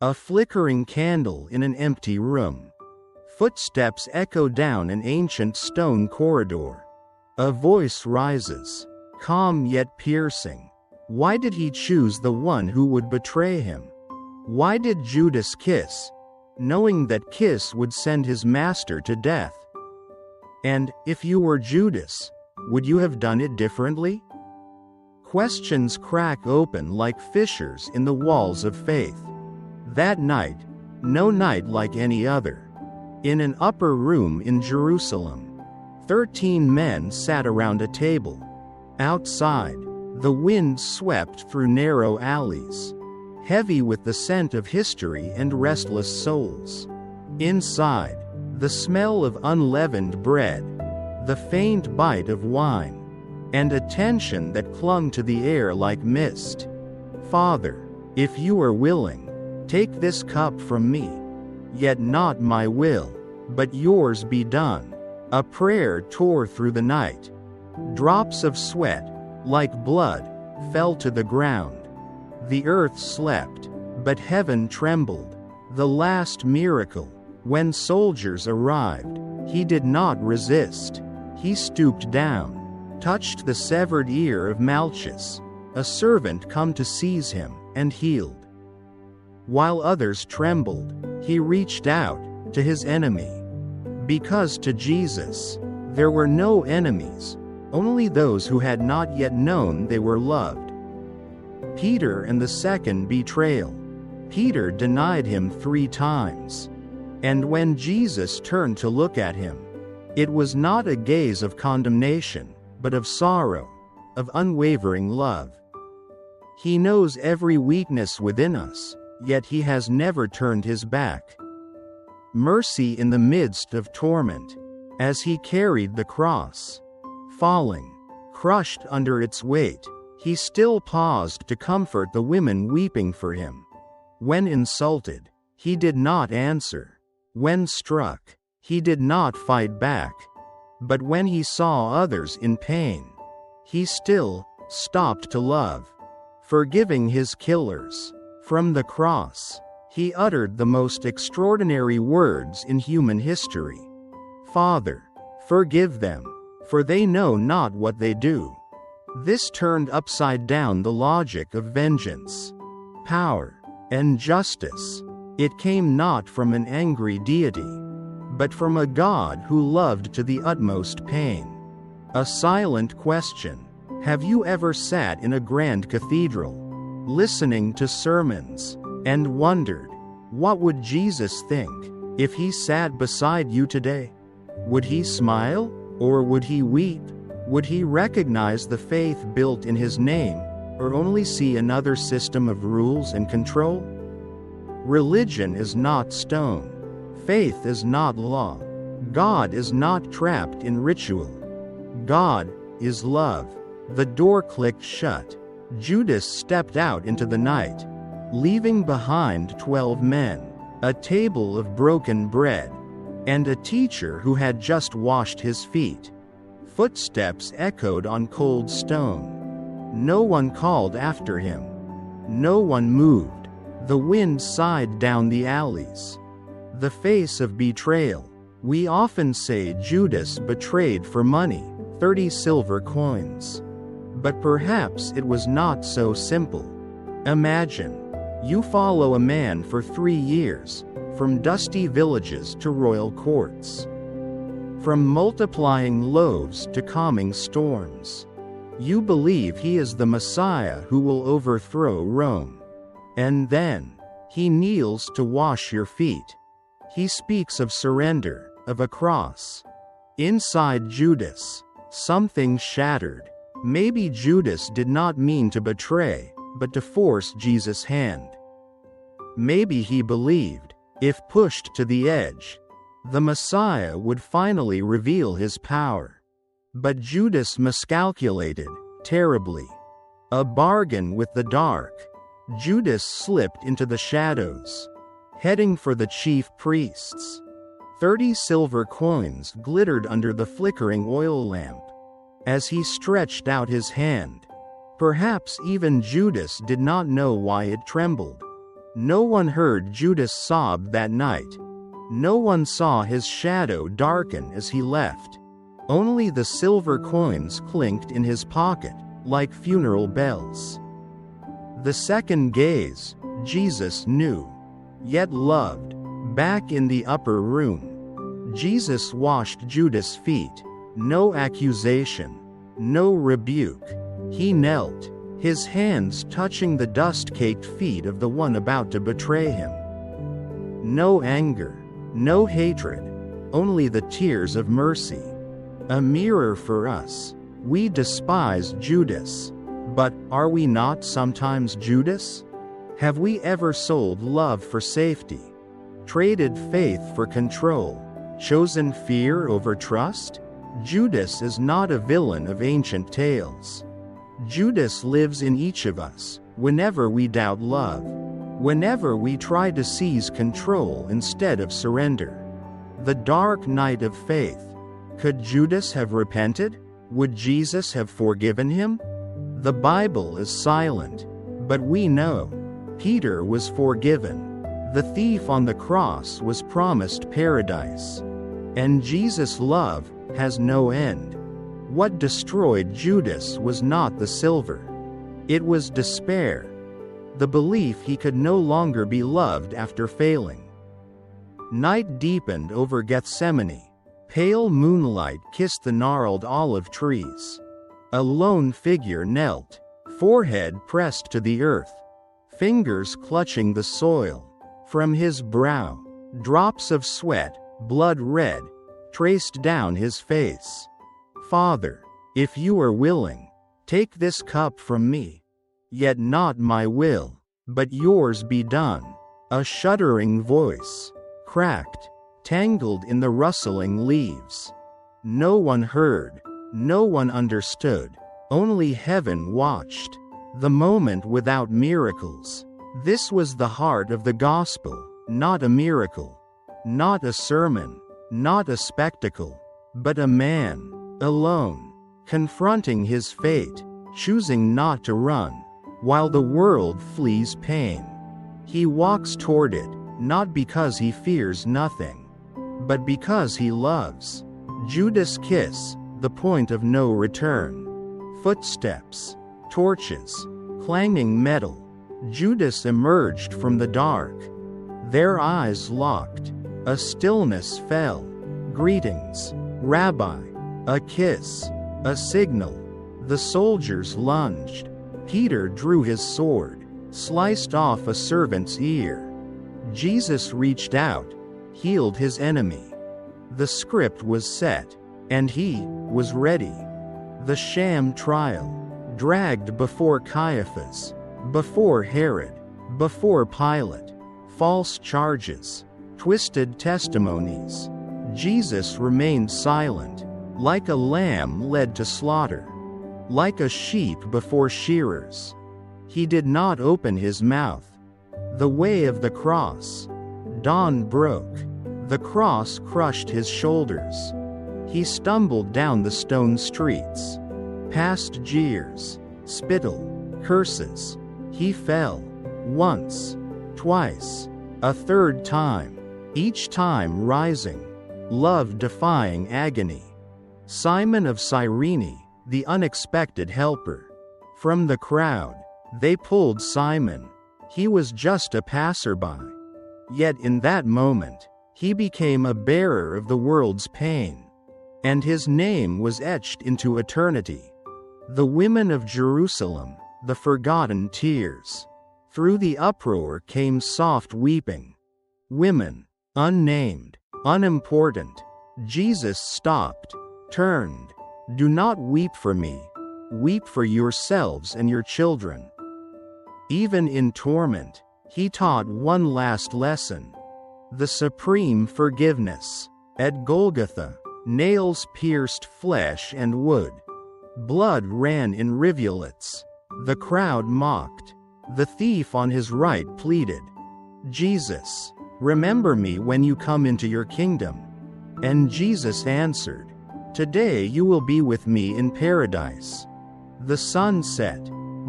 A flickering candle in an empty room. Footsteps echo down an ancient stone corridor. A voice rises, calm yet piercing. Why did he choose the one who would betray him? Why did Judas kiss, knowing that kiss would send his master to death? And, if you were Judas, would you have done it differently? Questions crack open like fissures in the walls of faith. That night, no night like any other. In an upper room in Jerusalem, 13 men sat around a table. Outside, the wind swept through narrow alleys, heavy with the scent of history and restless souls. Inside, the smell of unleavened bread, the faint bite of wine, and a tension that clung to the air like mist. Father, if you are willing, take this cup from me. Yet not my will, but yours be done. A prayer tore through the night. Drops of sweat, like blood, fell to the ground. The earth slept, but heaven trembled. The last miracle. When soldiers arrived, he did not resist. He stooped down, touched the severed ear of Malchus, a servant come to seize him, and healed. While others trembled, he reached out to his enemy. Because to Jesus, there were no enemies, only those who had not yet known they were loved. Peter and the second betrayal. Peter denied him 3 times. And when Jesus turned to look at him, it was not a gaze of condemnation, but of sorrow, of unwavering love. He knows every weakness within us, yet he has never turned his back. Mercy in the midst of torment. As he carried the cross, falling, crushed under its weight, he still paused to comfort the women weeping for him. When insulted, he did not answer. When struck, he did not fight back. But when he saw others in pain, he still stopped to love, forgiving his killers. From the cross, he uttered the most extraordinary words in human history. Father, forgive them, for they know not what they do. This turned upside down the logic of vengeance, power, and justice. It came not from an angry deity, but from a God who loved to the utmost pain. A silent question. Have you ever sat in a grand cathedral, listening to sermons, and wondered, what would Jesus think if he sat beside you today? Would he smile, or would he weep? Would he recognize the faith built in his name, or only see another system of rules and control? Religion is not stone. Faith is not law. God is not trapped in ritual. God is love. The door clicked shut. Judas stepped out into the night, leaving behind 12 men, a table of broken bread, and a teacher who had just washed his feet. Footsteps echoed on cold stone. No one called after him. No one moved. The wind sighed down the alleys. The face of betrayal. We often say Judas betrayed for money, 30 silver coins. But perhaps it was not so simple. Imagine, you follow a man for 3 years, from dusty villages to royal courts. From multiplying loaves to calming storms. You believe he is the Messiah who will overthrow Rome. And then, he kneels to wash your feet. He speaks of surrender, of a cross. Inside Judas, something shattered. Maybe Judas did not mean to betray, but to force Jesus' hand. Maybe he believed, if pushed to the edge, the Messiah would finally reveal his power. But Judas miscalculated, terribly. A bargain with the dark. Judas slipped into the shadows, heading for the chief priests. 30 silver coins glittered under the flickering oil lamp. As he stretched out his hand, perhaps even Judas did not know why it trembled. No one heard Judas sob that night. No one saw his shadow darken as he left. Only the silver coins clinked in his pocket, like funeral bells. The second gaze, Jesus knew, yet loved. Back in the upper room, Jesus washed Judas' feet. No accusation, no rebuke. He knelt, his hands touching the dust-caked feet of the one about to betray him. No anger, no hatred, only the tears of mercy. A mirror for us. We despise Judas, but are we not sometimes Judas? Have we ever sold love for safety? Traded faith for control? Chosen fear over trust? Judas is not a villain of ancient tales. Judas lives in each of us, whenever we doubt love, whenever we try to seize control instead of surrender. The dark night of faith. Could Judas have repented? Would Jesus have forgiven him? The Bible is silent, but we know. Peter was forgiven. The thief on the cross was promised paradise. And Jesus' love has no end. What destroyed Judas was not the silver. It was despair. The belief he could no longer be loved after failing. Night deepened over Gethsemane. Pale moonlight kissed the gnarled olive trees. A lone figure knelt, forehead pressed to the earth, fingers clutching the soil. From his brow, drops of sweat, blood red, traced down his face. Father, if you are willing, take this cup from me. Yet not my will, but yours be done. A shuddering voice, cracked, tangled in the rustling leaves. No one heard, no one understood, only heaven watched. The moment without miracles. This was the heart of the gospel, not a miracle, not a sermon, not a spectacle, but a man, alone, confronting his fate, choosing not to run, while the world flees pain. He walks toward it, not because he fears nothing, but because he loves. Judas' kiss, the point of no return. Footsteps, torches, clanging metal. Judas emerged from the dark. Their eyes locked. A stillness fell. Greetings, Rabbi. A kiss, a signal. The soldiers lunged. Peter drew his sword, sliced off a servant's ear. Jesus reached out, healed his enemy. The script was set, and he was ready. The sham trial, dragged before Caiaphas, before Herod, before Pilate. False charges, twisted testimonies. Jesus remained silent, like a lamb led to slaughter, like a sheep before shearers. He did not open his mouth. The way of the cross. Dawn broke. The cross crushed his shoulders. He stumbled down the stone streets, past jeers, spittle, curses. He fell, once, twice, a third time, each time rising, love-defying agony. Simon of Cyrene, the unexpected helper. From the crowd, they pulled Simon. He was just a passerby. Yet in that moment, he became a bearer of the world's pain. And his name was etched into eternity. The women of Jerusalem, the forgotten tears. Through the uproar came soft weeping. Women, unnamed, unimportant. Jesus stopped, turned. Do not weep for me. Weep for yourselves and your children. Even in torment, he taught one last lesson. The supreme forgiveness. At Golgotha, nails pierced flesh and wood. Blood ran in rivulets. The crowd mocked. The thief on his right pleaded, Jesus, remember me when you come into your kingdom. And Jesus answered, today you will be with me in paradise. The sun set.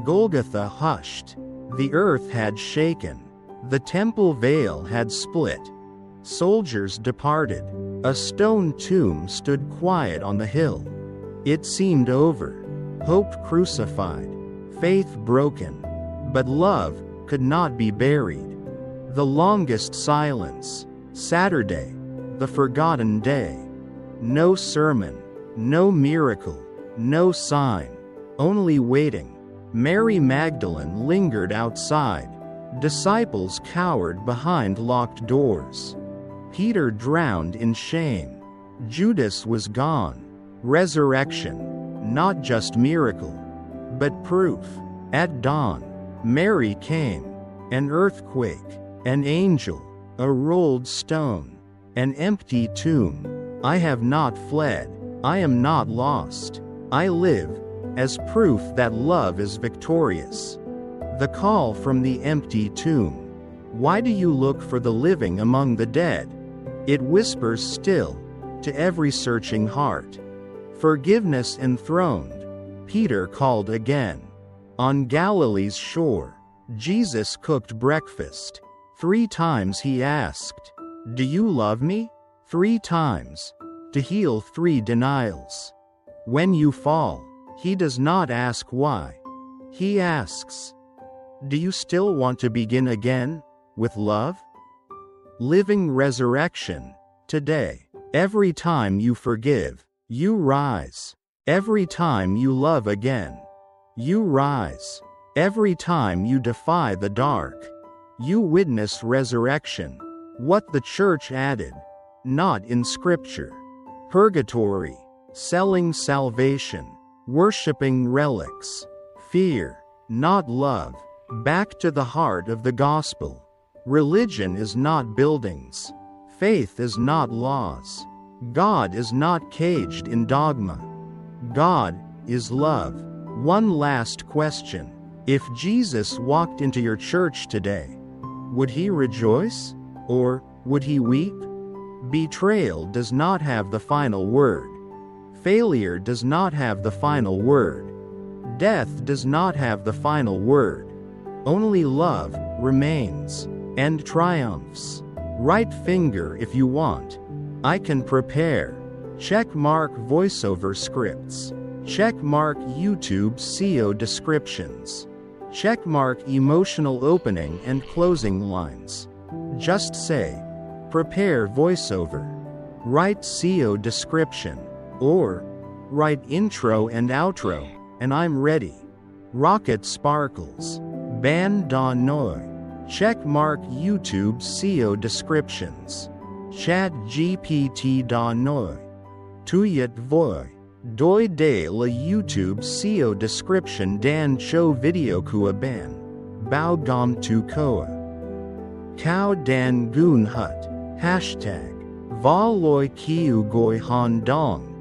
Golgotha hushed. The earth had shaken. The temple veil had split. Soldiers departed. A stone tomb stood quiet on the hill. It seemed over. Hope crucified. Faith broken. But love could not be buried. The longest silence. Saturday. The forgotten day. No sermon. No miracle. No sign. Only waiting. Mary Magdalene lingered outside. Disciples cowered behind locked doors. Peter drowned in shame. Judas was gone. Resurrection. Not just miracle, but proof. At dawn, Mary came. An earthquake. An angel. A rolled stone. An empty tomb. I have not fled. I am not lost. I live, as proof that love is victorious. The call from the empty tomb. Why do you look for the living among the dead? It whispers still, to every searching heart. Forgiveness enthroned. Peter called again. On Galilee's shore, Jesus cooked breakfast. 3 times he asked, "Do you love me?" 3 times. To heal 3 denials. When you fall, he does not ask why. He asks, "Do you still want to begin again, with love?" Living resurrection. Today, every time you forgive, you rise. Every time you love again, you rise. Every time you defy the dark, you witness resurrection. What the church added, not in scripture. Purgatory. Selling salvation. Worshipping relics. Fear, not love. Back to the heart of the gospel. Religion is not buildings. Faith is not laws. God is not caged in dogma. God is love. One last question. If Jesus walked into your church today, would he rejoice? Or would he weep? Betrayal does not have the final word. Failure does not have the final word. Death does not have the final word. Only love remains and triumphs. Right finger if you want. I can prepare. Check mark voiceover scripts. Check mark YouTube SEO descriptions. Check mark emotional opening and closing lines. Just say, prepare voiceover. Write SEO description. Or, write intro and outro, and I'm ready. Rocket sparkles. Ban da noi. Check mark YouTube SEO descriptions. Chat GPT da noi. Tuyet voi. Doi de la YouTube SEO description dan cho video kua ban. Bao gom tu koa. Kao dan goon hut. Hashtag. Va loi kiu goi han dong.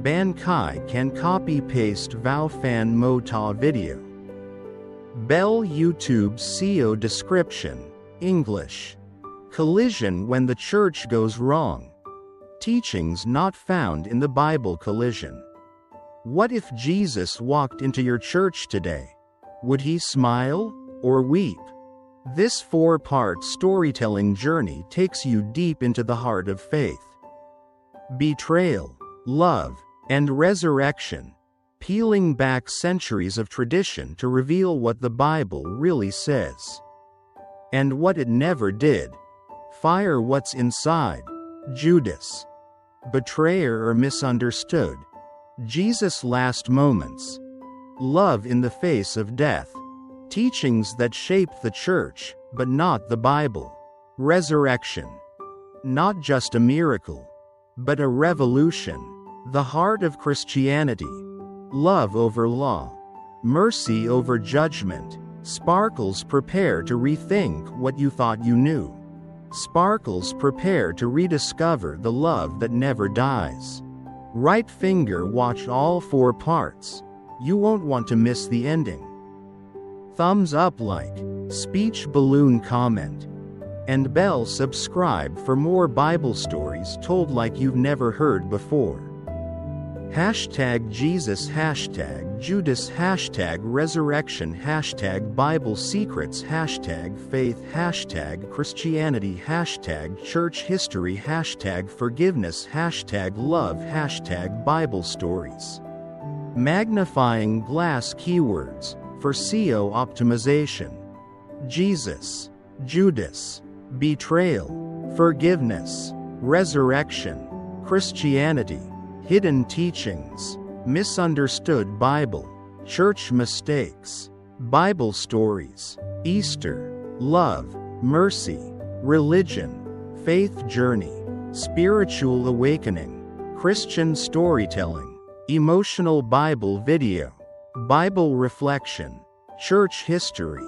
Ban kai can copy paste vao fan mo ta video. Bell YouTube SEO description. English. Collision when the church goes wrong. Teachings not found in the Bible. Collision. What if Jesus walked into your church today? Would he smile or weep? This 4-part storytelling journey takes you deep into the heart of faith. Betrayal, love, and resurrection, peeling back centuries of tradition to reveal what the Bible really says. And what it never did. Fire what's inside. Judas. Betrayer or misunderstood. Jesus' last moments. Love in the face of death. Teachings that shaped the church, but not the Bible. Resurrection. Not just a miracle, but a revolution. The heart of Christianity. Love over law. Mercy over judgment. Sparkles, prepare to rethink what you thought you knew. Sparkles, prepare to rediscover the love that never dies. Right finger, watch all 4 parts. You won't want to miss the ending. Thumbs up, like, speech balloon, comment, and bell, subscribe for more Bible stories told like you've never heard before. Hashtag Jesus, hashtag Judas, hashtag resurrection, hashtag Bible secrets, hashtag faith, hashtag Christianity, hashtag church history, hashtag forgiveness, hashtag love, hashtag Bible stories. Magnifying glass keywords for SEO optimization. Jesus, Judas, betrayal, forgiveness, resurrection, Christianity, hidden teachings, misunderstood Bible, church mistakes, Bible stories, Easter, love, mercy, religion, faith journey, spiritual awakening, Christian storytelling, emotional Bible video, Bible reflection, church history,